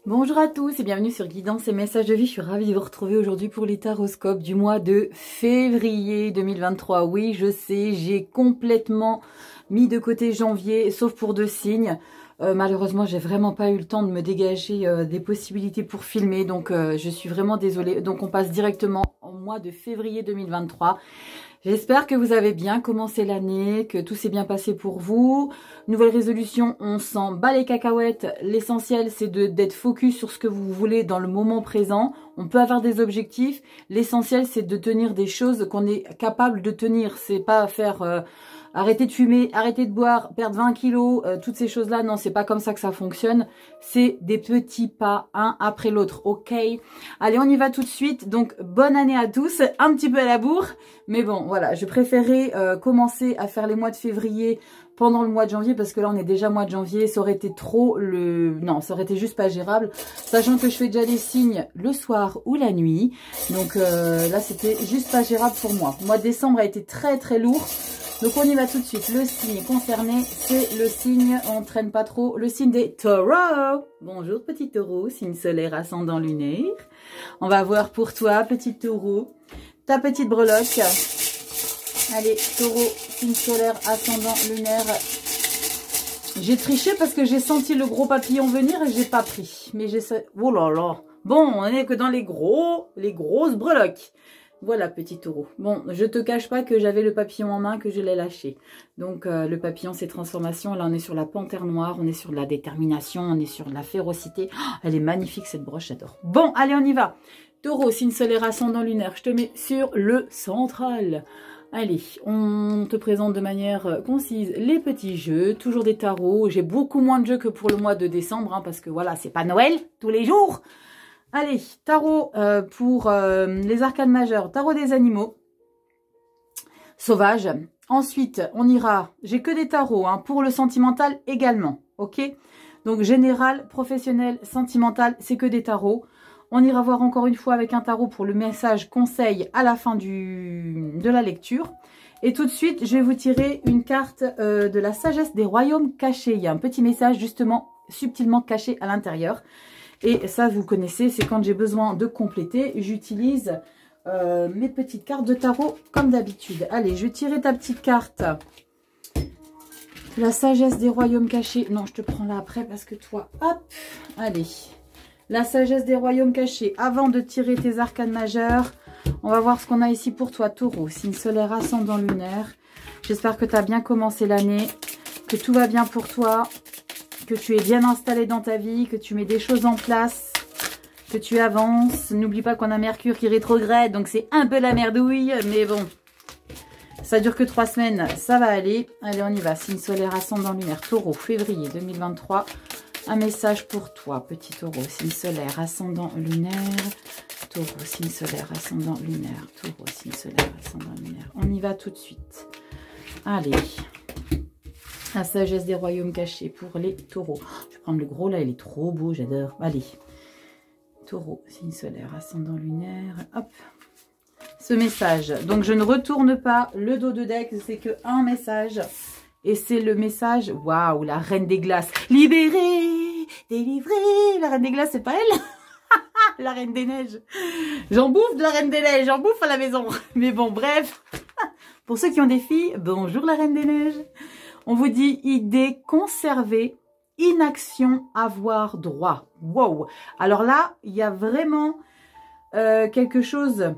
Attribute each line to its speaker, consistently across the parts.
Speaker 1: Bonjour à tous et bienvenue sur Guidance et Messages de Vie. Je suis ravie de vous retrouver aujourd'hui pour les taroscopes du mois de février 2023. Oui, je sais, j'ai complètement mis de côté janvier, sauf pour 2 signes. Malheureusement, j'ai vraiment pas eu le temps de me dégager des possibilités pour filmer, donc je suis vraiment désolée. Donc on passe directement au mois de février 2023. J'espère que vous avez bien commencé l'année, que tout s'est bien passé pour vous. Nouvelle résolution, on s'en bat les cacahuètes. L'essentiel, c'est d'être focus sur ce que vous voulez dans le moment présent. On peut avoir des objectifs. L'essentiel, c'est de tenir des choses qu'on est capable de tenir. C'est pas faire arrêter de fumer, arrêter de boire, perdre 20 kilos, toutes ces choses-là. Non, c'est pas comme ça que ça fonctionne. C'est des petits pas, un après l'autre, ok? Allez, on y va tout de suite. Donc, bonne année à tous. Un petit peu à la bourre. Mais bon, voilà, je préférais commencer à faire les mois de février pendant le mois de janvier, parce que là, on est déjà mois de janvier. Ça aurait été trop Non, ça aurait été juste pas gérable. Sachant que je fais déjà des signes le soir ou la nuit. Donc là, c'était juste pas gérable pour moi. Le mois de décembre a été très, très lourd. Donc on y va tout de suite. Le signe concerné, c'est le signe, on ne traîne pas trop, le signe des taureaux. Bonjour petit taureau, signe solaire ascendant lunaire. On va voir pour toi, petit taureau, ta petite breloque. Allez, taureau, signe solaire ascendant lunaire. J'ai triché parce que j'ai senti le gros papillon venir et j'ai pas pris. Mais j'ai... Oh là là. Bon, on n'est que dans les grosses breloques. Voilà, petit taureau. Bon, je te cache pas que j'avais le papillon en main, que je l'ai lâché. Donc, le papillon, c'est transformation. Là, on est sur la panthère noire, on est sur de la détermination, on est sur de la férocité. Oh, elle est magnifique, cette broche, j'adore. Bon, allez, on y va. Taureau, signe solaire ascendant lunaire. Je te mets sur le central. Allez, on te présente de manière concise les petits jeux. Toujours des tarots. J'ai beaucoup moins de jeux que pour le mois de décembre, hein, parce que voilà, c'est pas Noël tous les jours. Allez, tarot pour les arcanes majeures, tarot des animaux sauvages. Ensuite, on ira, j'ai que des tarots hein, pour le sentimental également, ok? Donc général, professionnel, sentimental, c'est que des tarots. On ira voir encore une fois avec un tarot pour le message conseil à la fin de la lecture. Et tout de suite, je vais vous tirer une carte de la sagesse des royaumes cachés. Il y a un petit message justement subtilement caché à l'intérieur. Et ça, vous connaissez, c'est quand j'ai besoin de compléter, j'utilise mes petites cartes de tarot comme d'habitude. Allez, je vais tirer ta petite carte. La sagesse des royaumes cachés. Non, je te prends là après parce que toi, hop, allez. La sagesse des royaumes cachés. Avant de tirer tes arcanes majeures, on va voir ce qu'on a ici pour toi, taureau. Signe solaire ascendant lunaire. J'espère que tu as bien commencé l'année, que tout va bien pour toi. Que tu es bien installé dans ta vie, que tu mets des choses en place, que tu avances. N'oublie pas qu'on a Mercure qui rétrograde, donc c'est un peu la merdouille, mais bon, ça dure que 3 semaines, ça va aller. Allez, on y va. Signe solaire ascendant lunaire, taureau, février 2023. Un message pour toi, petit taureau. Signe solaire ascendant lunaire, taureau, signe solaire ascendant lunaire, taureau, signe solaire ascendant lunaire. On y va tout de suite. Allez. La sagesse des royaumes cachés pour les taureaux. Je vais prendre le gros là, il est trop beau, j'adore. Allez, taureau, signe solaire, ascendant lunaire. Hop, ce message. Donc je ne retourne pas le dos de deck, c'est que un message. Et c'est le message, waouh, la reine des glaces. Libérée, délivrée. La reine des glaces, c'est pas elle? La reine des neiges. J'en bouffe de la reine des neiges, j'en bouffe à la maison. Mais bon, bref. Pour ceux qui ont des filles, bonjour la reine des neiges. On vous dit idée conservée, inaction, avoir droit. Wow. Alors là, il y a vraiment quelque chose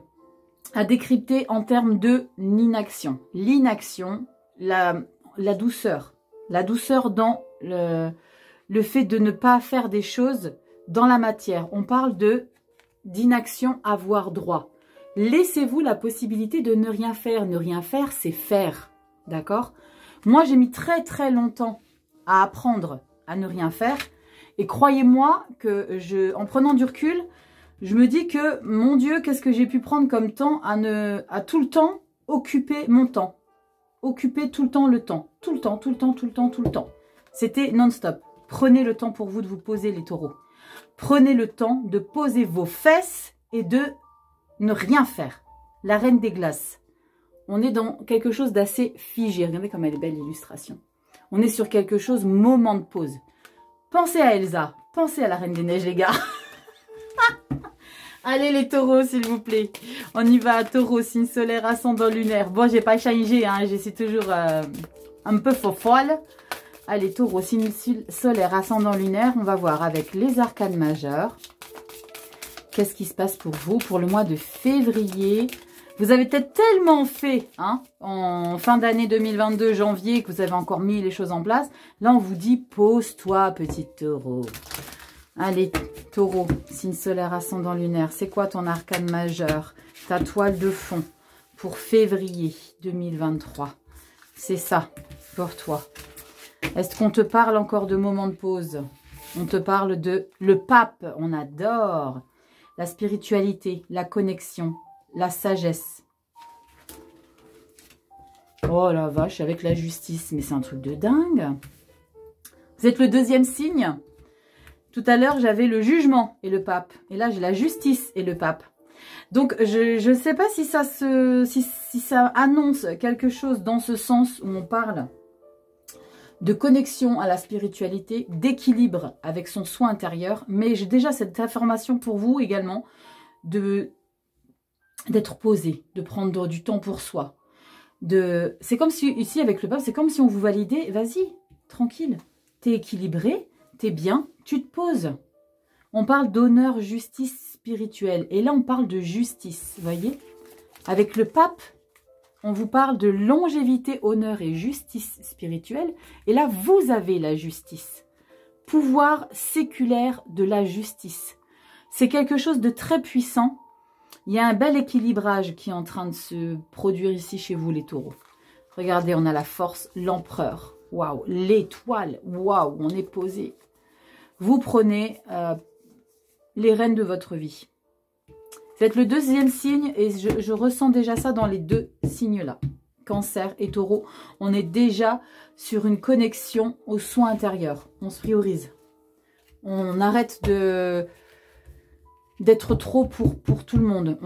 Speaker 1: à décrypter en termes de l'inaction. L'inaction, la douceur. La douceur dans le fait de ne pas faire des choses dans la matière. On parle d'inaction, avoir droit. Laissez-vous la possibilité de ne rien faire. Ne rien faire, c'est faire. D'accord ? Moi, j'ai mis très très longtemps à apprendre à ne rien faire. Et croyez-moi que en prenant du recul, je me dis que, mon Dieu, qu'est-ce que j'ai pu prendre comme temps à tout le temps occuper mon temps. Occuper tout le temps le temps. Tout le temps, tout le temps, tout le temps, tout le temps. C'était non-stop. Prenez le temps pour vous de vous poser les taureaux. Prenez le temps de poser vos fesses et de ne rien faire. La reine des glaces. On est dans quelque chose d'assez figé. Regardez comme elle est belle l'illustration. On est sur quelque chose, moment de pause. Pensez à Elsa. Pensez à la Reine des Neiges, les gars. Allez, les taureaux, s'il vous plaît. On y va, taureau, signe solaire, ascendant lunaire. Bon, j'ai pas changé, hein. Je suis toujours un peu folle. Allez, taureau, signe solaire, ascendant lunaire. On va voir avec les arcanes majeures. Qu'est-ce qui se passe pour vous pour le mois de février? Vous avez peut-être tellement fait hein, en fin d'année 2022, janvier, que vous avez encore mis les choses en place. Là, on vous dit, pose-toi, petit taureau. Allez, taureau, signe solaire, ascendant lunaire. C'est quoi ton arcane majeur? Ta toile de fond pour février 2023. C'est ça pour toi. Est-ce qu'on te parle encore de moments de pause? On te parle de le pape, on adore. La spiritualité, la connexion. La sagesse. Oh la vache, avec la justice. Mais c'est un truc de dingue. Vous êtes le deuxième signe. Tout à l'heure, j'avais le jugement et le pape. Et là, j'ai la justice et le pape. Donc, je ne sais pas si ça, si ça annonce quelque chose dans ce sens où on parle de connexion à la spiritualité, d'équilibre avec son soi intérieur. Mais j'ai déjà cette information pour vous également d'être posé, de prendre du temps pour soi. C'est comme si, ici avec le pape, c'est comme si on vous validait, vas-y, tranquille, t'es équilibré, t'es bien, tu te poses. On parle d'honneur, justice spirituelle, et là on parle de justice, vous voyez. Avec le pape, on vous parle de longévité, honneur et justice spirituelle, et là vous avez la justice. Pouvoir séculaire de la justice. C'est quelque chose de très puissant. Il y a un bel équilibrage qui est en train de se produire ici chez vous, les taureaux. Regardez, on a la force, l'empereur. Waouh, l'étoile. Waouh, on est posé. Vous prenez les rênes de votre vie. Vous êtes le deuxième signe et je ressens déjà ça dans les deux signes-là. Cancer et taureau, on est déjà sur une connexion au soin intérieur. On se priorise. On arrête d'être trop pour tout le monde.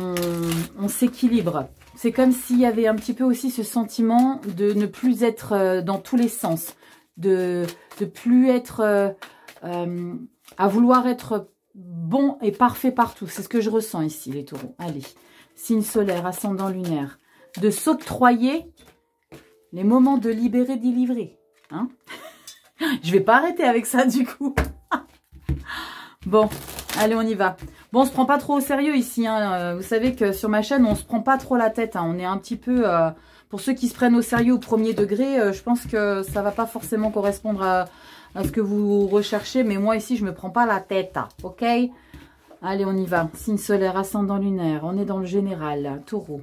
Speaker 1: On s'équilibre. C'est comme s'il y avait un petit peu aussi ce sentiment de ne plus être dans tous les sens. De plus être à vouloir être bon et parfait partout. C'est ce que je ressens ici, les taureaux. Allez, signe solaire, ascendant lunaire. De s'octroyer les moments de libérer, délivrer. Hein? Je vais pas arrêter avec ça du coup. Bon, allez, on y va. Bon, on se prend pas trop au sérieux ici. Hein. Vous savez que sur ma chaîne, on se prend pas trop la tête. Hein. On est un petit peu... pour ceux qui se prennent au sérieux au premier degré, je pense que ça va pas forcément correspondre à ce que vous recherchez. Mais moi, ici, je me prends pas la tête. Hein. Ok? Allez, on y va. Signe solaire, ascendant lunaire. On est dans le général. Taureau.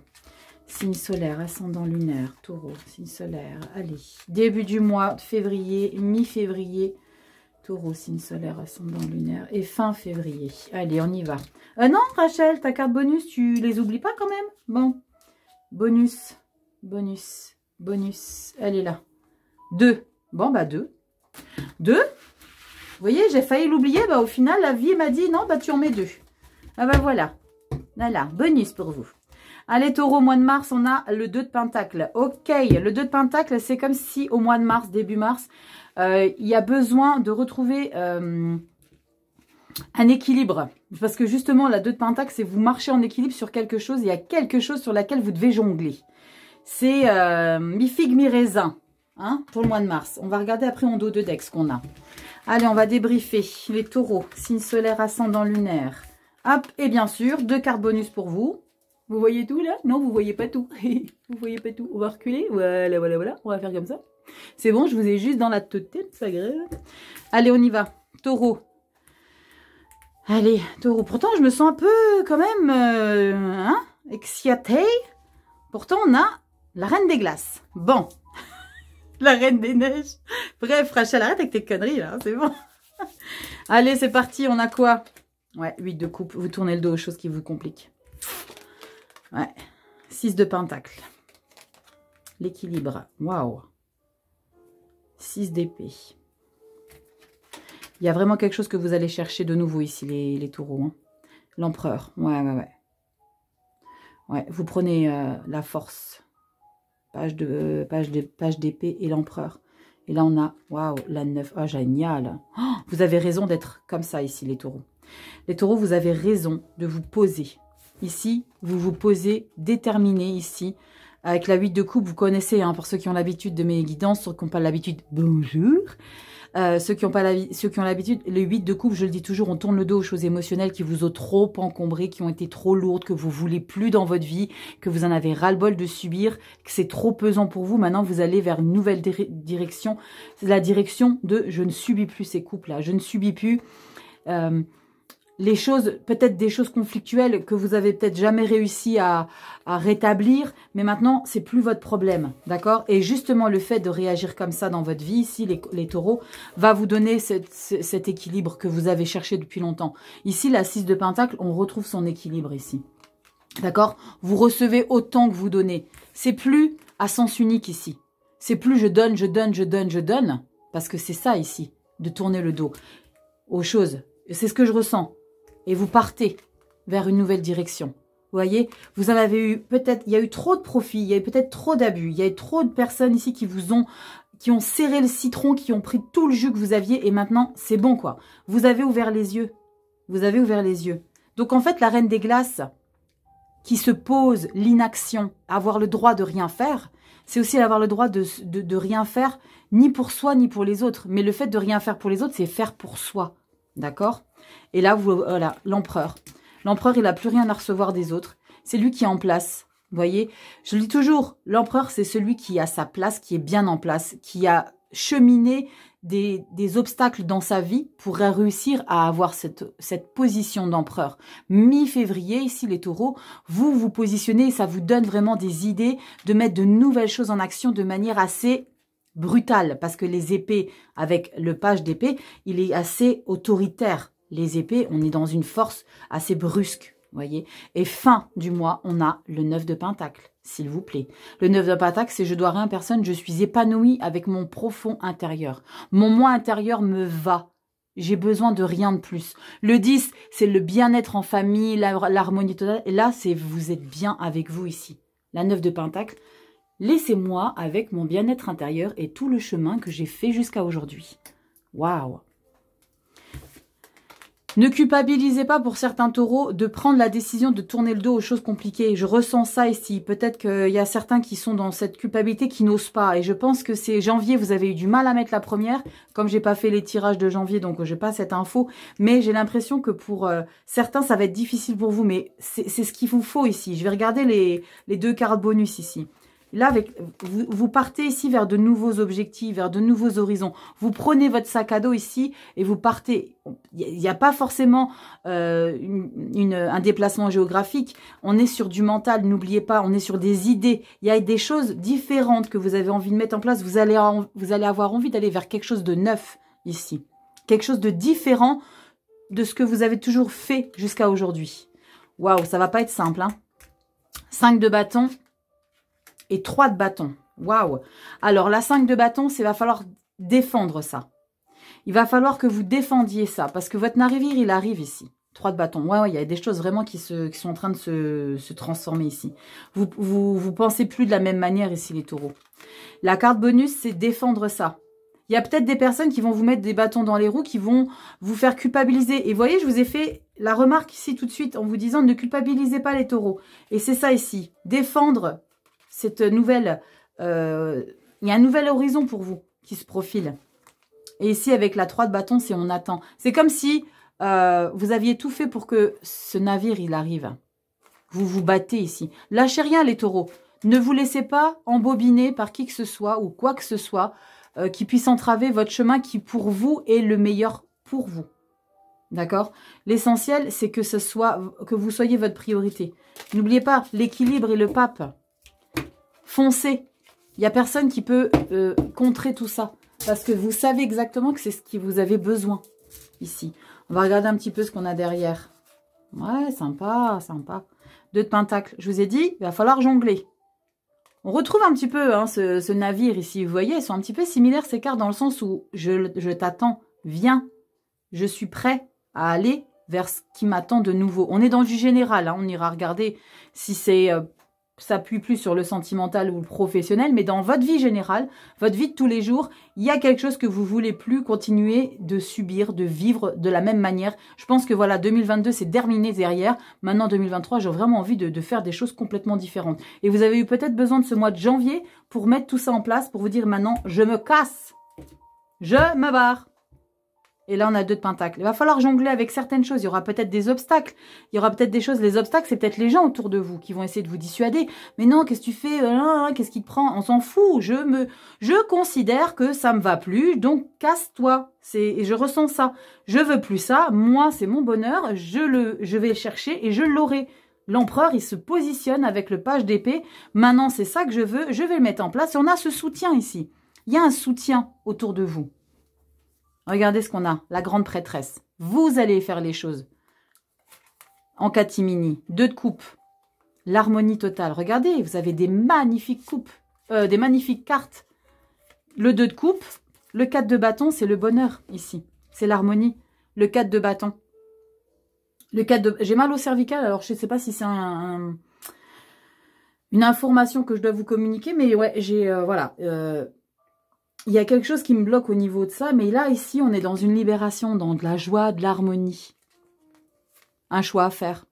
Speaker 1: Signe solaire, ascendant lunaire. Taureau. Signe solaire. Allez. Début du mois de février, mi-février. Taureau, signe solaire, ascendant lunaire. Et fin février. Allez, on y va. Non, Rachel, ta carte bonus, tu les oublies pas quand même? Bon. Bonus. Bonus. Bonus. Elle est là. 2. Bon, bah 2. 2. Vous voyez, j'ai failli l'oublier. Bah, au final, la vie m'a dit, non, bah tu en mets 2. Ah bah voilà. Voilà, bonus pour vous. Allez, taureau, mois de mars, on a le 2 de pentacle. Ok, le 2 de pentacle, c'est comme si au mois de mars, début mars, il y a besoin de retrouver un équilibre. Parce que justement, la 2 de pentacle, c'est vous marchez en équilibre sur quelque chose. Il y a quelque chose sur laquelle vous devez jongler. C'est mi-figue, mi-raisin hein, pour le mois de mars. On va regarder après en dos de deck ce qu'on a. Allez, on va débriefer. Les taureaux, signe solaire, ascendant lunaire. Hop, et bien sûr, 2 cartes bonus pour vous. Vous voyez tout là? Non, vous voyez pas tout. Vous voyez pas tout. On va reculer. Voilà, voilà, voilà. On va faire comme ça. C'est bon, je vous ai juste dans la tête, c'est pas grave. Allez, on y va. Taureau. Allez, taureau. Pourtant, je me sens un peu quand même excitée. Pourtant, on a la reine des glaces. Bon. La reine des neiges. Bref, Rachel, arrête avec tes conneries là. C'est bon. Allez, c'est parti. On a quoi? Ouais, 8 de coupe. Vous tournez le dos aux choses qui vous compliquent. Ouais. 6 de pentacle. L'équilibre. Waouh. 6 d'épée. Il y a vraiment quelque chose que vous allez chercher de nouveau ici, les taureaux. Hein. L'empereur. Ouais, ouais, ouais. Ouais, vous prenez la force. Page d'épée et l'empereur. Et là, on a, waouh, la 9. Ah, génial. Oh, vous avez raison d'être comme ça ici, les taureaux. Les taureaux, vous avez raison de vous poser. Ici, vous vous posez déterminé ici. Avec la 8 de coupe, vous connaissez, hein, pour ceux qui ont l'habitude de mes guidances, ceux qui n'ont pas l'habitude, bonjour. Ceux qui ont l'habitude, les 8 de coupe, je le dis toujours, on tourne le dos aux choses émotionnelles qui vous ont trop encombré, qui ont été trop lourdes, que vous voulez plus dans votre vie, que vous en avez ras-le-bol de subir, que c'est trop pesant pour vous. Maintenant, vous allez vers une nouvelle direction. C'est la direction de je ne subis plus ces couples-là. Je ne subis plus les choses, peut-être des choses conflictuelles que vous avez peut-être jamais réussi à rétablir, mais maintenant, c'est plus votre problème, d'accord? Et justement, le fait de réagir comme ça dans votre vie, ici, les taureaux, va vous donner cet équilibre que vous avez cherché depuis longtemps. Ici, la 6 de Pentacle, on retrouve son équilibre ici, d'accord? Vous recevez autant que vous donnez. C'est plus à sens unique ici. C'est plus je donne, je donne, je donne, je donne, parce que c'est ça ici, de tourner le dos aux choses. C'est ce que je ressens. Et vous partez vers une nouvelle direction. Vous voyez, vous en avez eu peut-être, il y a eu trop de profits, il y a eu peut-être trop d'abus, il y a eu trop de personnes ici qui ont serré le citron, qui ont pris tout le jus que vous aviez et maintenant, c'est bon quoi. Vous avez ouvert les yeux. Vous avez ouvert les yeux. Donc en fait, la reine des glaces qui se pose l'inaction, avoir le droit de rien faire, c'est aussi avoir le droit de rien faire, ni pour soi, ni pour les autres. Mais le fait de rien faire pour les autres, c'est faire pour soi. D'accord? Et là, voilà, l'empereur. L'empereur, il n'a plus rien à recevoir des autres. C'est lui qui est en place. Vous voyez? Je le dis toujours, l'empereur, c'est celui qui a sa place, qui est bien en place, qui a cheminé des obstacles dans sa vie pour réussir à avoir cette position d'empereur. Mi-février, ici, les taureaux, vous vous positionnez et ça vous donne vraiment des idées de mettre de nouvelles choses en action de manière assez brutale. Parce que les épées, avec le page d'épée, il est assez autoritaire. Les épées, on est dans une force assez brusque, vous voyez. Et fin du mois, on a le 9 de Pentacle, s'il vous plaît. Le 9 de Pentacle, c'est je dois rien à personne, je suis épanouie avec mon profond intérieur. Mon moi intérieur me va. J'ai besoin de rien de plus. Le 10, c'est le bien-être en famille, l'harmonie totale. Et là, c'est vous êtes bien avec vous ici. La 9 de Pentacle, laissez-moi avec mon bien-être intérieur et tout le chemin que j'ai fait jusqu'à aujourd'hui. Waouh! Ne culpabilisez pas pour certains taureaux de prendre la décision de tourner le dos aux choses compliquées. Je ressens ça ici. Peut-être qu'il y a certains qui sont dans cette culpabilité qui n'osent pas. Et je pense que c'est janvier, vous avez eu du mal à mettre la première. Comme j'ai pas fait les tirages de janvier, donc j'ai pas cette info. Mais j'ai l'impression que pour certains, ça va être difficile pour vous. Mais c'est ce qu'il vous faut ici. Je vais regarder les 2 cartes bonus ici. Là, vous partez ici vers de nouveaux objectifs, vers de nouveaux horizons. Vous prenez votre sac à dos ici et vous partez. Il n'y a pas forcément un déplacement géographique. On est sur du mental, n'oubliez pas, on est sur des idées. Il y a des choses différentes que vous avez envie de mettre en place. Vous allez avoir envie d'aller vers quelque chose de neuf ici. Quelque chose de différent de ce que vous avez toujours fait jusqu'à aujourd'hui. Waouh, ça va pas être simple, hein. 5 de bâton. Et 3 de bâton. Waouh! Alors, la 5 de bâton, il va falloir défendre ça. Il va falloir que vous défendiez ça. Parce que votre navire, il arrive ici. 3 de bâton. Ouais, il y a des choses vraiment qui sont en train de se transformer ici. Vous pensez plus de la même manière ici, les taureaux. La carte bonus, c'est défendre ça. Il y a peut-être des personnes qui vont vous mettre des bâtons dans les roues, qui vont vous faire culpabiliser. Et vous voyez, je vous ai fait la remarque ici tout de suite en vous disant ne culpabilisez pas les taureaux. Et c'est ça ici. Défendre cette nouvelle, il y a un nouvel horizon pour vous qui se profile. Et ici, avec la 3 de bâton, c'est on attend. C'est comme si vous aviez tout fait pour que ce navire, il arrive. Vous vous battez ici. Lâchez rien, les taureaux. Ne vous laissez pas embobiner par qui que ce soit ou quoi que ce soit qui puisse entraver votre chemin qui, pour vous, est le meilleur pour vous. D'accord? L'essentiel, c'est que vous soyez votre priorité. N'oubliez pas, l'équilibre et le pape. Foncez. Il n'y a personne qui peut contrer tout ça. Parce que vous savez exactement que c'est ce que vous avez besoin. Ici. On va regarder un petit peu ce qu'on a derrière. Ouais, sympa, sympa. 2 de Pentacle. Je vous ai dit, il va falloir jongler. On retrouve un petit peu hein, ce navire ici. Vous voyez, elles sont un petit peu similaires ces cartes dans le sens où je t'attends. Viens. Je suis prêt à aller vers ce qui m'attend de nouveau. On est dans du général. Hein, on ira regarder si c'est... s'appuie plus sur le sentimental ou le professionnel, mais dans votre vie générale, votre vie de tous les jours, il y a quelque chose que vous voulez plus continuer de subir, de vivre de la même manière. Je pense que voilà, 2022, c'est terminé derrière. Maintenant, 2023, j'ai vraiment envie de faire des choses complètement différentes. Et vous avez eu peut-être besoin de ce mois de janvier pour mettre tout ça en place, pour vous dire maintenant, je me casse, je me barre. Et là, on a 2 de pentacles. Il va falloir jongler avec certaines choses. Il y aura peut-être des obstacles. Il y aura peut-être des choses. Les obstacles, c'est peut-être les gens autour de vous qui vont essayer de vous dissuader. Mais non, qu'est-ce que tu fais? Qu'est-ce qui te prend? On s'en fout. Je considère que ça me va plus. Donc, casse-toi. Et je ressens ça. Je veux plus ça. Moi, c'est mon bonheur. Je vais le chercher et je l'aurai. L'empereur, il se positionne avec le page d'épée. Maintenant, c'est ça que je veux. Je vais le mettre en place. Et on a ce soutien ici. Il y a un soutien autour de vous. Regardez ce qu'on a, la grande prêtresse. Vous allez faire les choses. En catimini, 2 de coupe. L'harmonie totale. Regardez, vous avez des magnifiques coupes, des magnifiques cartes. Le 2 de coupe, le 4 de bâton, c'est le bonheur ici. C'est l'harmonie. Le 4 de bâton. Le 4 de... J'ai mal au cervical, alors je ne sais pas si c'est une information que je dois vous communiquer, mais ouais, j'ai... voilà. Il y a quelque chose qui me bloque au niveau de ça, mais là, ici, on est dans une libération, dans de la joie, de l'harmonie. Un choix à faire.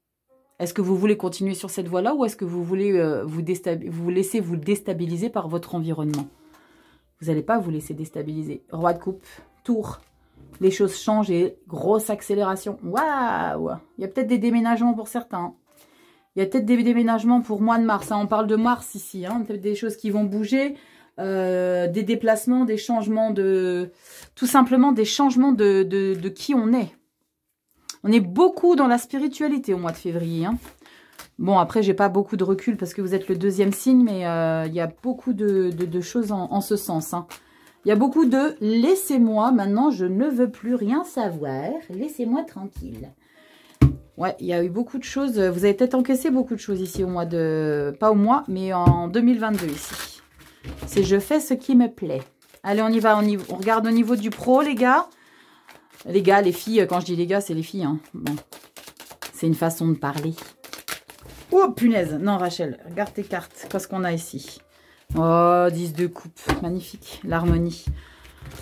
Speaker 1: Est-ce que vous voulez continuer sur cette voie-là ou est-ce que vous voulez vous laisser vous déstabiliser par votre environnement? Vous n'allez pas vous laisser déstabiliser. Roi de coupe, tour. Les choses changent et grosse accélération. Waouh! Il y a peut-être des déménagements pour certains. Il y a peut-être des déménagements pour mois de mars. Hein. On parle de mars ici. Hein. Peut-être des choses qui vont bouger. Des déplacements, des changements de... Tout simplement des changements de qui on est. On est beaucoup dans la spiritualité au mois de février. Hein. Bon, après, j'ai pas beaucoup de recul parce que vous êtes le 2e signe, mais il y a beaucoup de choses en ce sens. Hein. Il y a beaucoup de « laissez-moi, maintenant, je ne veux plus rien savoir. Laissez-moi tranquille ». Ouais, il y a eu beaucoup de choses. Vous avez peut-être encaissé beaucoup de choses ici au mois de... Pas au mois, mais en 2022 ici. C'est je fais ce qui me plaît. Allez, on y va. On regarde au niveau du pro, les gars. Les gars, les filles. Quand je dis les gars, c'est les filles. Hein. Bon. C'est une façon de parler. Oh, punaise. Non, Rachel, regarde tes cartes. Qu'est-ce qu'on a ici? Oh, 10 de coupe. Magnifique. L'harmonie.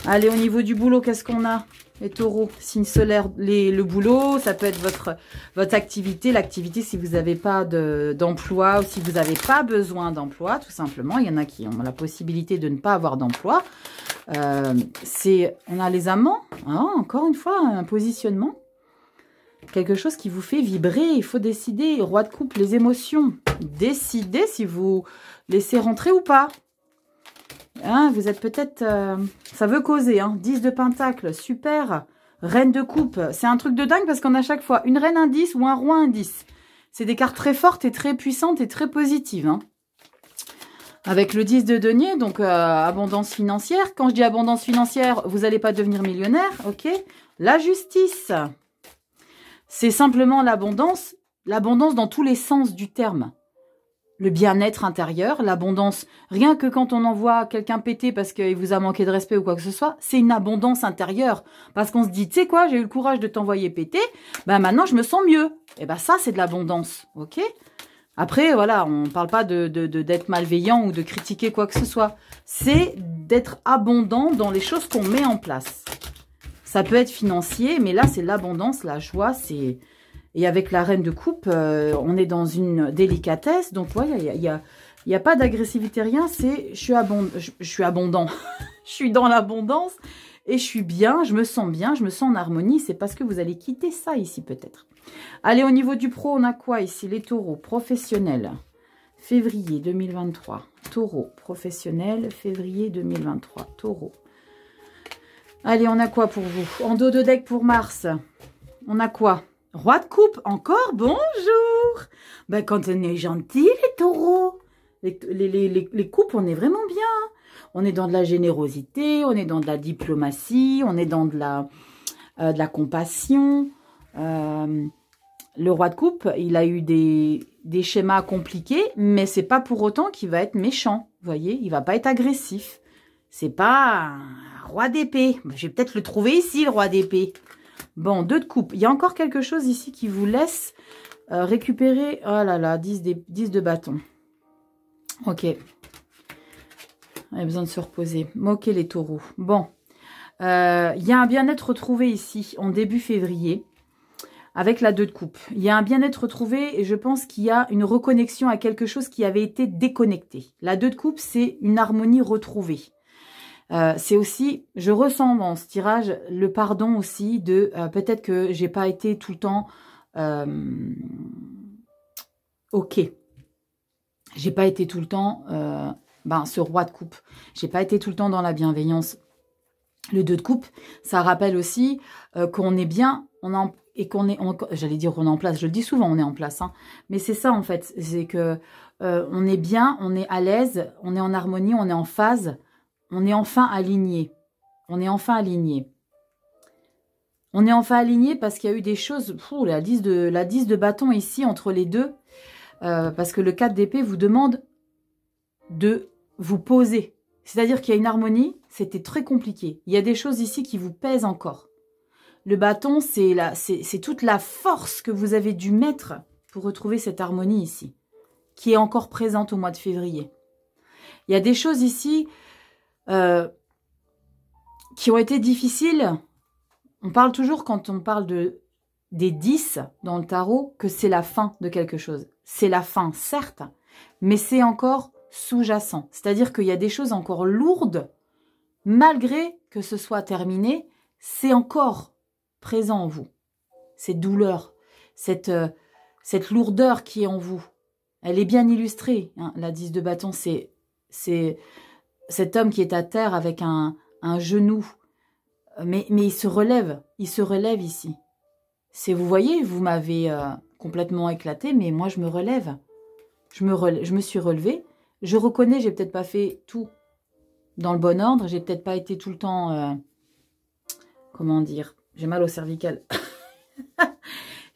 Speaker 1: Allez, au niveau du boulot, qu'est-ce qu'on a? Les taureaux, signe solaire, le boulot, ça peut être votre activité. L'activité, si vous n'avez pas d'emploi ou si vous n'avez pas besoin d'emploi, tout simplement. Il y en a qui ont la possibilité de ne pas avoir d'emploi. On a les amants, hein, encore une fois, un positionnement. Quelque chose qui vous fait vibrer, il faut décider. Roi de coupe, les émotions. Décidez si vous laissez rentrer ou pas. Hein, vous êtes peut-être... ça veut causer, hein. 10 de pentacle, super. Reine de coupe, c'est un truc de dingue parce qu'on a à chaque fois une reine indice ou un roi indice. C'est des cartes très fortes et très puissantes et très positives. Hein. Avec le 10 de denier, donc abondance financière. Quand je dis abondance financière, vous n'allez pas devenir millionnaire, ok. La justice, c'est simplement l'abondance dans tous les sens du terme. Le bien-être intérieur, l'abondance, rien que quand on envoie quelqu'un péter parce qu'il vous a manqué de respect ou quoi que ce soit, c'est une abondance intérieure. Parce qu'on se dit, tu sais quoi, j'ai eu le courage de t'envoyer péter, ben maintenant je me sens mieux. Et ben ça, c'est de l'abondance, ok? Après, voilà, on ne parle pas d'être malveillant ou de critiquer quoi que ce soit. C'est d'être abondant dans les choses qu'on met en place. Ça peut être financier, mais là, c'est l'abondance, la joie, c'est... Et avec la reine de coupe, on est dans une délicatesse. Donc, voilà, il n'y a pas d'agressivité, rien. C'est je suis abondant. Je suis dans l'abondance et je suis bien, je me sens bien, je me sens en harmonie. C'est parce que vous allez quitter ça ici, peut-être. Allez, au niveau du pro, on a quoi ici? Les taureaux professionnels. Février 2023. Taureau professionnel, février 2023. Taureau. Allez, on a quoi pour vous? En dos de deck pour Mars. On a quoi? Roi de coupe, encore bonjour. Ben, quand on est gentil, les taureaux, les coupes, on est vraiment bien. On est dans de la générosité, on est dans de la diplomatie, on est dans de la compassion. Le roi de coupe, il a eu des schémas compliqués, mais c'est pas pour autant qu'il va être méchant. Vous voyez, il va pas être agressif. C'est pas un roi d'épée. Je vais peut-être le trouver ici, le roi d'épée. Bon, 2 de coupe. Il y a encore quelque chose ici qui vous laisse récupérer... Oh là là, 10 de bâton. Ok. On a besoin de se reposer. Ok, les taureaux. Bon. Il y a un bien-être retrouvé ici, en début février, avec la 2 de coupe. Il y a un bien-être retrouvé et je pense qu'il y a une reconnexion à quelque chose qui avait été déconnecté. La 2 de coupe, c'est une harmonie retrouvée. C'est aussi, je ressens dans ce tirage le pardon aussi de peut-être que j'ai pas été tout le temps ok. J'ai pas été tout le temps ce roi de coupe. J'ai pas été tout le temps dans la bienveillance. Le 2 de coupe, ça rappelle aussi qu'on est bien, et qu'on est, j'allais dire qu'on est en place, je le dis souvent, on est en place, hein, mais c'est ça en fait, c'est que on est bien, on est à l'aise, on est en harmonie, on est en phase, on est enfin aligné. On est enfin aligné. On est enfin aligné parce qu'il y a eu des choses, la 10 de bâton ici entre les deux, parce que le 4 d'épée vous demande de vous poser. C'est-à-dire qu'il y a une harmonie, c'était très compliqué. Il y a des choses ici qui vous pèsent encore. Le bâton, c'est toute la force que vous avez dû mettre pour retrouver cette harmonie ici, qui est encore présente au mois de février. Il y a des choses ici qui ont été difficiles. On parle toujours, quand on parle des 10 dans le tarot, que c'est la fin de quelque chose. C'est la fin, certes, mais c'est encore sous-jacent. C'est-à-dire qu'il y a des choses encore lourdes, malgré que ce soit terminé, c'est encore présent en vous. Cette douleur, cette lourdeur qui est en vous, elle est bien illustrée. Hein. La 10 de bâton, c'est cet homme qui est à terre avec un genou, mais il se relève ici. Vous voyez, vous m'avez complètement éclaté, mais moi je me relève. Je me suis relevée. Je reconnais, j'ai peut-être pas fait tout dans le bon ordre, j'ai peut-être pas été tout le temps, comment dire, j'ai mal au cervical.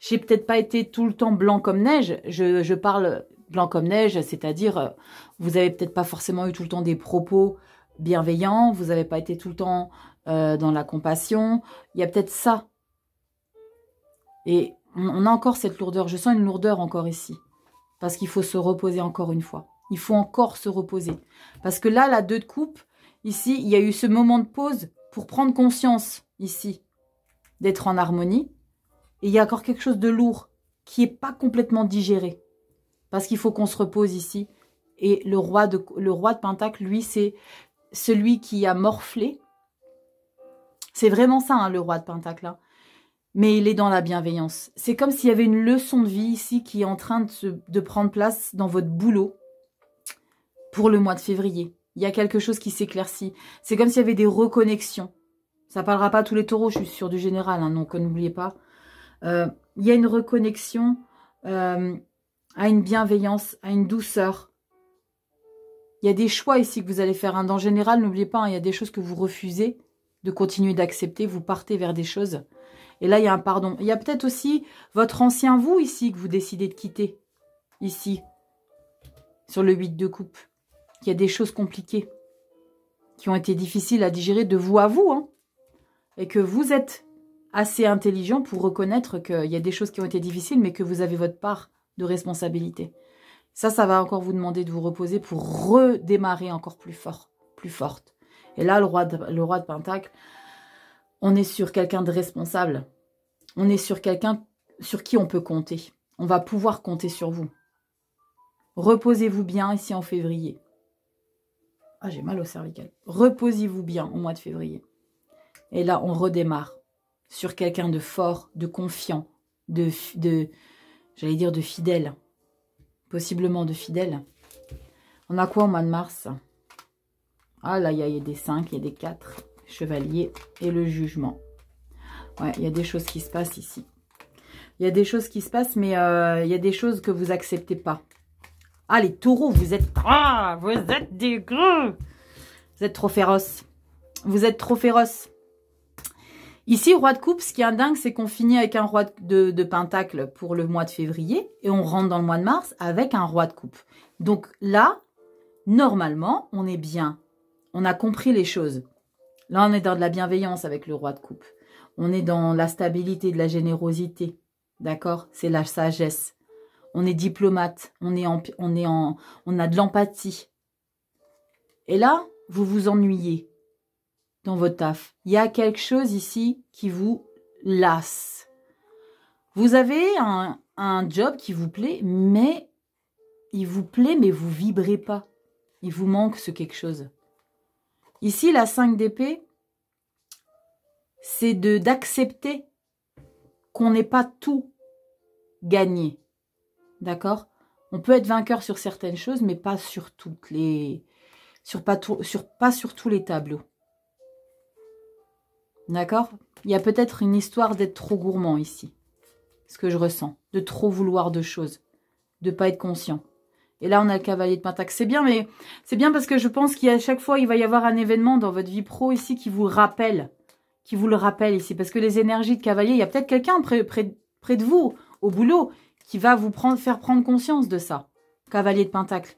Speaker 1: J'ai peut-être pas été tout le temps blanc comme neige. Je parle blanc comme neige, c'est-à-dire, vous avez peut-être pas forcément eu tout le temps des propos bienveillants, vous n'avez pas été tout le temps dans la compassion. Il y a peut-être ça. Et on a encore cette lourdeur. Je sens une lourdeur encore ici. Parce qu'il faut se reposer encore une fois. Il faut encore se reposer. Parce que là, la 2 de coupe, ici, il y a eu ce moment de pause pour prendre conscience, ici, d'être en harmonie. Et il y a encore quelque chose de lourd qui n'est pas complètement digéré. Parce qu'il faut qu'on se repose ici. Et le roi de Pentacle, lui, c'est celui qui a morflé. C'est vraiment ça, hein, le roi de Pentacle, là. Mais il est dans la bienveillance. C'est comme s'il y avait une leçon de vie ici qui est en train de prendre place dans votre boulot pour le mois de février. Il y a quelque chose qui s'éclaircit. C'est comme s'il y avait des reconnexions. Ça ne parlera pas à tous les taureaux, je suis sur du général, hein, donc n'oubliez pas. Il y a une reconnexion à une bienveillance, à une douceur. Il y a des choix ici que vous allez faire. Hein. Dans le général, n'oubliez pas, hein, il y a des choses que vous refusez de continuer d'accepter. Vous partez vers des choses. Et là, il y a un pardon. Il y a peut-être aussi votre ancien vous ici que vous décidez de quitter. Ici, sur le 8 de coupe. Il y a des choses compliquées qui ont été difficiles à digérer de vous à vous. Hein, et que vous êtes assez intelligent pour reconnaître qu'il y a des choses qui ont été difficiles, mais que vous avez votre part de responsabilité. Ça va encore vous demander de vous reposer pour redémarrer encore plus fort, plus forte. Et là, le roi de Pentacle, on est sur quelqu'un de responsable. On est sur quelqu'un sur qui on peut compter. On va pouvoir compter sur vous. Reposez-vous bien ici en février. Ah, j'ai mal au cervical. Reposez-vous bien au mois de février. Et là, on redémarre sur quelqu'un de fort, de confiant, j'allais dire de fidèle. Possiblement de fidèle. On a quoi au mois de mars? Ah là, il y a des 5, il y a des 4. Chevalier et le jugement. Ouais, il y a des choses qui se passent ici. Il y a des choses qui se passent, mais il y a des choses que vous acceptez pas. Ah, les taureaux, vous êtes... Ah, vous êtes des gros. Vous êtes trop féroces. Vous êtes trop féroces. Ici, roi de coupe, ce qui est dingue, c'est qu'on finit avec un roi de pentacle pour le mois de février. Et on rentre dans le mois de mars avec un roi de coupe. Donc là, normalement, on est bien. On a compris les choses. Là, on est dans de la bienveillance avec le roi de coupe. On est dans la stabilité, de la générosité. D'accord? C'est la sagesse. On est diplomate. On a de l'empathie. Et là, vous vous ennuyez dans votre taf. Il y a quelque chose ici qui vous lasse. Vous avez un job qui vous plaît, mais vous vibrez pas. Il vous manque ce quelque chose. Ici, la 5 d'épée, c'est d'accepter qu'on n'ait pas tout gagné. D'accord? On peut être vainqueur sur certaines choses, mais pas sur toutes les... pas sur tous les tableaux. D'accord? Il y a peut-être une histoire d'être trop gourmand ici. Ce que je ressens. De trop vouloir de choses. De pas être conscient. Et là, on a le cavalier de Pentacle. C'est bien, mais c'est bien parce que je pense qu'à chaque fois, il va y avoir un événement dans votre vie pro ici qui vous rappelle. Qui vous le rappelle ici. Parce que les énergies de cavalier, il y a peut-être quelqu'un près de vous, au boulot, qui va vous faire prendre conscience de ça. Cavalier de Pentacle.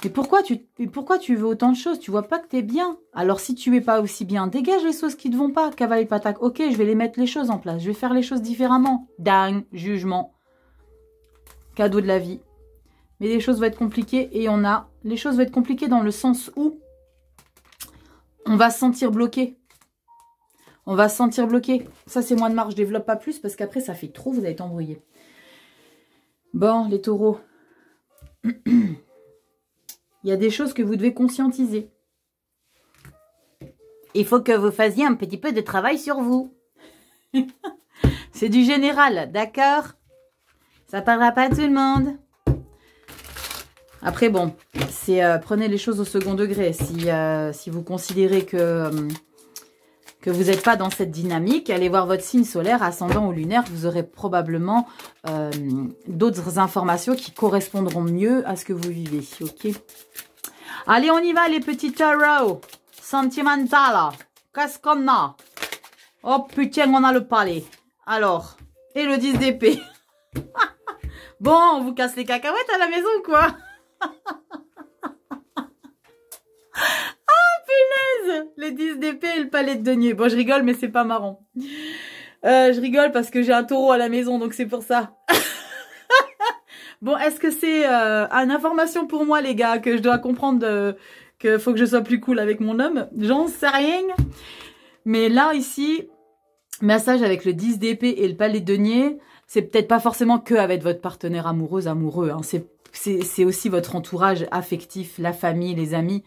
Speaker 1: Mais pourquoi tu veux autant de choses? Tu vois pas que t'es bien. Alors si tu es pas aussi bien, dégage les choses qui ne vont pas, cavalier de Pentacle. Ok, je vais les mettre les choses en place. Je vais faire les choses différemment. Dingue, jugement. Cadeau de la vie. Mais les choses vont être compliquées et les choses vont être compliquées dans le sens où on va se sentir bloqué. On va se sentir bloqué. Ça, c'est mois de mars. Je développe pas plus parce qu'après, ça fait trop. Vous allez être embrouillés. Bon, les taureaux. Il y a des choses que vous devez conscientiser. Il faut que vous fassiez un petit peu de travail sur vous. C'est du général, d'accord? Ça parlera pas à tout le monde. Après, bon, prenez les choses au second degré. Si vous considérez que vous n'êtes pas dans cette dynamique, allez voir votre signe solaire, ascendant ou lunaire. Vous aurez probablement d'autres informations qui correspondront mieux à ce que vous vivez. Ok? Allez, on y va, les petits taureaux. Sentimental. Qu'est-ce qu'on a? Oh putain, on a le palais. Alors, et le 10 d'épée. Bon, on vous casse les cacahuètes à la maison, quoi. Les 10 d'épée et le palais de denier. Bon, je rigole, mais c'est pas marrant. Je rigole parce que j'ai un taureau à la maison, donc c'est pour ça. Bon, est-ce que c'est une information pour moi, les gars, que je dois comprendre que faut que je sois plus cool avec mon homme? J'en sais rien. Mais là, ici, massage avec le 10 d'épée et le palais de denier, c'est peut-être pas forcément que avec votre partenaire amoureux. Hein. C'est aussi votre entourage affectif, la famille, les amis.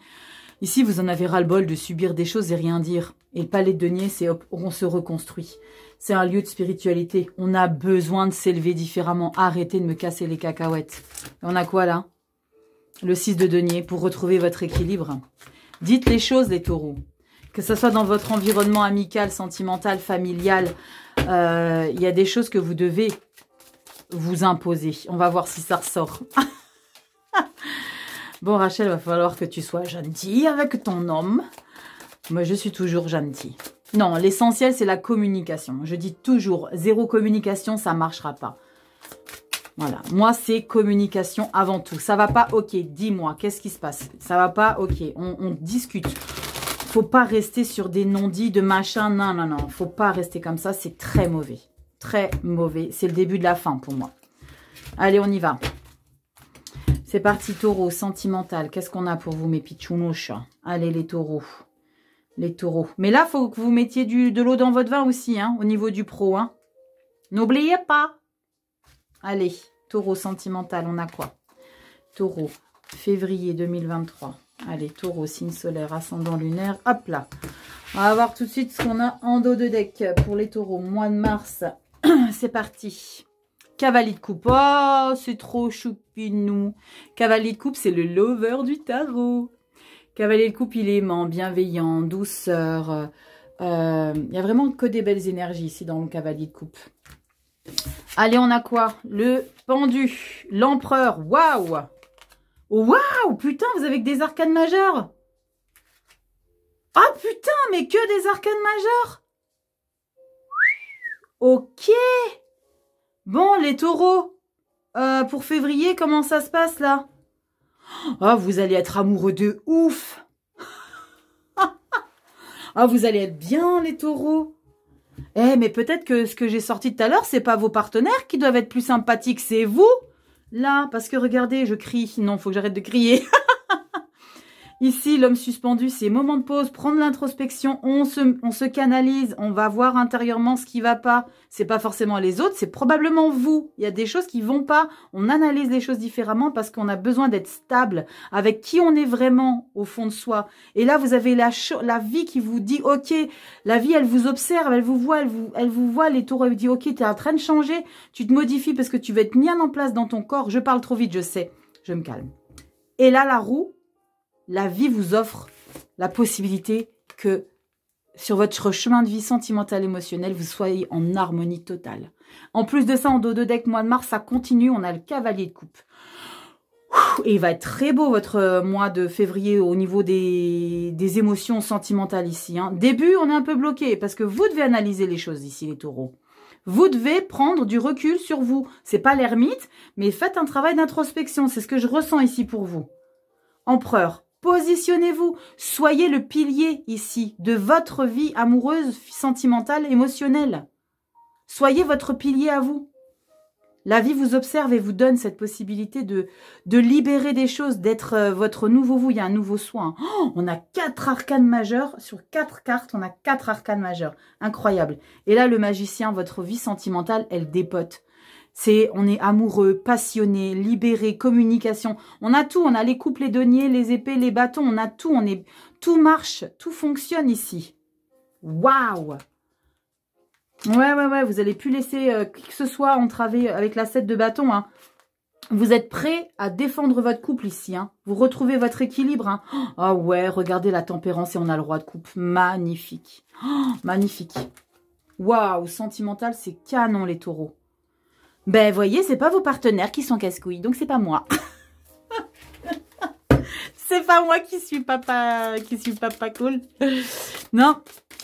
Speaker 1: Ici, vous en avez ras-le-bol de subir des choses et rien dire. Et le palais de denier, c'est on se reconstruit. C'est un lieu de spiritualité. On a besoin de s'élever différemment. Arrêtez de me casser les cacahuètes. Et on a quoi là? Le 6 de denier pour retrouver votre équilibre. Dites les choses, les taureaux. Que ce soit dans votre environnement amical, sentimental, familial. Il y a des choses que vous devez vous imposer. On va voir si ça ressort. Bon, Rachel, va falloir que tu sois gentille avec ton homme. Moi, je suis toujours gentille. Non, l'essentiel, c'est la communication. Je dis toujours, zéro communication, ça ne marchera pas. Voilà. Moi, c'est communication avant tout. Ça va pas? Ok, dis-moi, qu'est-ce qui se passe? Ça va pas? Ok, on discute. Faut pas rester sur des non-dits de machin. Non, non, non. Faut pas rester comme ça. C'est très mauvais. Très mauvais. C'est le début de la fin pour moi. Allez, on y va. C'est parti, taureau, sentimental. Qu'est-ce qu'on a pour vous, mes pitchounouches? Allez, les taureaux. Les taureaux. Mais là, il faut que vous mettiez de l'eau dans votre vin aussi, hein, au niveau du pro. Hein. N'oubliez pas. Allez, taureau sentimental, on a quoi? Taureau, février 2023. Allez, taureau, signe solaire, ascendant lunaire. Hop là. On va voir tout de suite ce qu'on a en dos de deck pour les taureaux. Mois de mars. C'est parti. Cavalier de coupe. Oh, c'est trop choupinou. Cavalier de coupe, c'est le lover du tarot. Cavalier de coupe, il est aimant, bienveillant, douceur. Il y a vraiment que des belles énergies ici dans le cavalier de coupe. Allez, on a quoi? Le pendu, l'empereur. Waouh! Waouh! Putain, vous avez que des arcanes majeures. Ah putain, mais que des arcanes majeures. Ok. Bon, les taureaux, pour février, comment ça se passe là? Ah, vous allez être amoureux de ouf. Ah, vous allez être bien, les taureaux. Eh, mais peut-être que ce que j'ai sorti tout à l'heure, c'est pas vos partenaires qui doivent être plus sympathiques, c'est vous. Là, parce que regardez, je crie. Non, faut que j'arrête de crier. Ici, l'homme suspendu, c'est moment de pause, prendre l'introspection, on se canalise, on va voir intérieurement ce qui va pas. C'est pas forcément les autres, c'est probablement vous. Il y a des choses qui vont pas. On analyse les choses différemment parce qu'on a besoin d'être stable avec qui on est vraiment au fond de soi. Et là, vous avez la vie qui vous dit, ok, la vie, elle vous observe, elle vous voit, les taureaux, elle vous dit, ok, tu es en train de changer, tu te modifies parce que tu veux être bien en place dans ton corps. Je parle trop vite, je sais, je me calme. Et là, la roue, la vie vous offre la possibilité que sur votre chemin de vie sentimental émotionnel, vous soyez en harmonie totale. En plus de ça, en dos de deck, mois de mars, ça continue. On a le cavalier de coupe. Et il va être très beau votre mois de février au niveau des émotions sentimentales ici. Hein. Début, on est un peu bloqué parce que vous devez analyser les choses ici, les taureaux. Vous devez prendre du recul sur vous. C'est pas l'ermite, mais faites un travail d'introspection. C'est ce que je ressens ici pour vous. Empereur. Positionnez-vous, soyez le pilier ici de votre vie amoureuse, sentimentale, émotionnelle. Soyez votre pilier à vous. La vie vous observe et vous donne cette possibilité de libérer des choses, d'être votre nouveau vous. Il y a un nouveau soi. Oh, on a 4 arcanes majeurs. Sur 4 cartes, on a 4 arcanes majeurs. Incroyable. Et là, le magicien, votre vie sentimentale, elle dépote. On est amoureux, passionné, libéré, communication. On a tout. On a les coupes, les deniers, les épées, les bâtons. On a tout. Tout marche. Tout fonctionne ici. Waouh! Ouais. Vous n'allez plus laisser qui que ce soit entraver avec la 7 de bâton. Hein. Vous êtes prêt à défendre votre couple ici. Hein. Vous retrouvez votre équilibre. Hein. Ah ouais, regardez la tempérance et on a le roi de coupe. Magnifique. Oh, magnifique. Waouh, sentimental, c'est canon les taureaux. Ben, voyez, c'est pas vos partenaires qui sont casse-couilles, donc c'est pas moi. C'est pas moi qui suis papa cool. Non,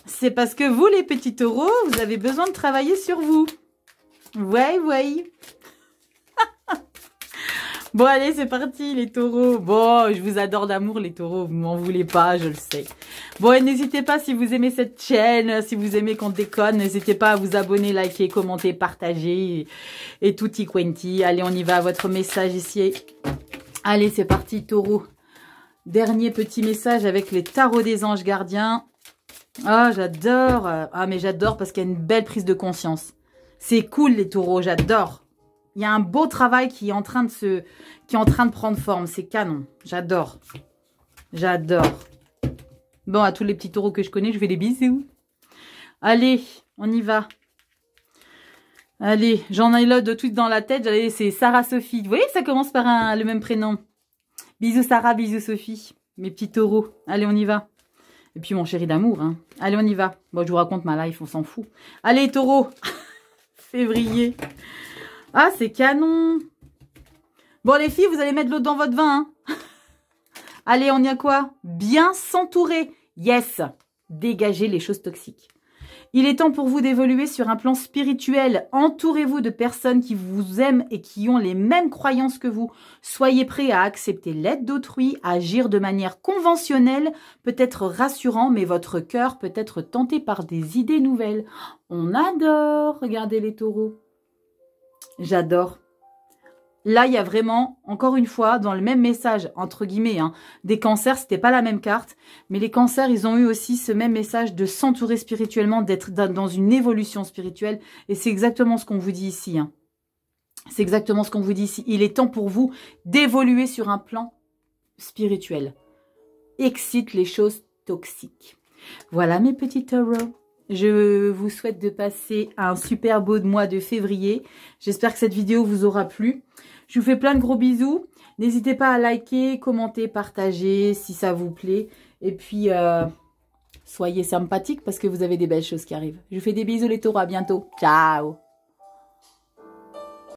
Speaker 1: c'est parce que vous, les petits taureaux, vous avez besoin de travailler sur vous. Ouais. Bon, allez, c'est parti, les taureaux. Bon, je vous adore d'amour, les taureaux. Vous m'en voulez pas, je le sais. Bon, et n'hésitez pas, si vous aimez cette chaîne, si vous aimez qu'on déconne, n'hésitez pas à vous abonner, liker, commenter, partager et tutti quanti. Allez, on y va, votre message ici. Allez, c'est parti, taureau. Dernier petit message avec les tarots des anges gardiens. Ah, j'adore. Ah, mais j'adore parce qu'il y a une belle prise de conscience. C'est cool, les taureaux, j'adore. Il y a un beau travail qui est en train de prendre forme. C'est canon. J'adore. J'adore. Bon, à tous les petits taureaux que je connais, je fais des bisous. Allez, on y va. Allez, j'en ai là de tout dans la tête. Allez, c'est Sarah Sophie. Vous voyez que ça commence par le même prénom. Bisous Sarah, bisous Sophie. Mes petits taureaux. Allez, on y va. Et puis mon chéri d'amour. Hein. Allez, on y va. Bon, je vous raconte ma life, on s'en fout. Allez, taureaux. Février. Ah, c'est canon. Bon, les filles, vous allez mettre l'eau dans votre vin. Hein. Allez, on y a quoi? Bien s'entourer. Yes. Dégagez les choses toxiques. Il est temps pour vous d'évoluer sur un plan spirituel. Entourez-vous de personnes qui vous aiment et qui ont les mêmes croyances que vous. Soyez prêts à accepter l'aide d'autrui, à agir de manière conventionnelle, peut-être rassurant, mais votre cœur peut être tenté par des idées nouvelles. On adore. Regardez les taureaux. J'adore. Là, il y a vraiment, encore une fois, dans le même message, entre guillemets, hein, des cancers, c'était pas la même carte, mais les cancers, ils ont eu aussi ce même message de s'entourer spirituellement, d'être dans une évolution spirituelle, et c'est exactement ce qu'on vous dit ici. Hein. C'est exactement ce qu'on vous dit ici. Il est temps pour vous d'évoluer sur un plan spirituel. Excite les choses toxiques. Voilà mes petits taureaux. Je vous souhaite de passer un super beau mois de février. J'espère que cette vidéo vous aura plu. Je vous fais plein de gros bisous. N'hésitez pas à liker, commenter, partager si ça vous plaît. Et puis, soyez sympathiques parce que vous avez des belles choses qui arrivent. Je vous fais des bisous les taureaux. À bientôt. Ciao.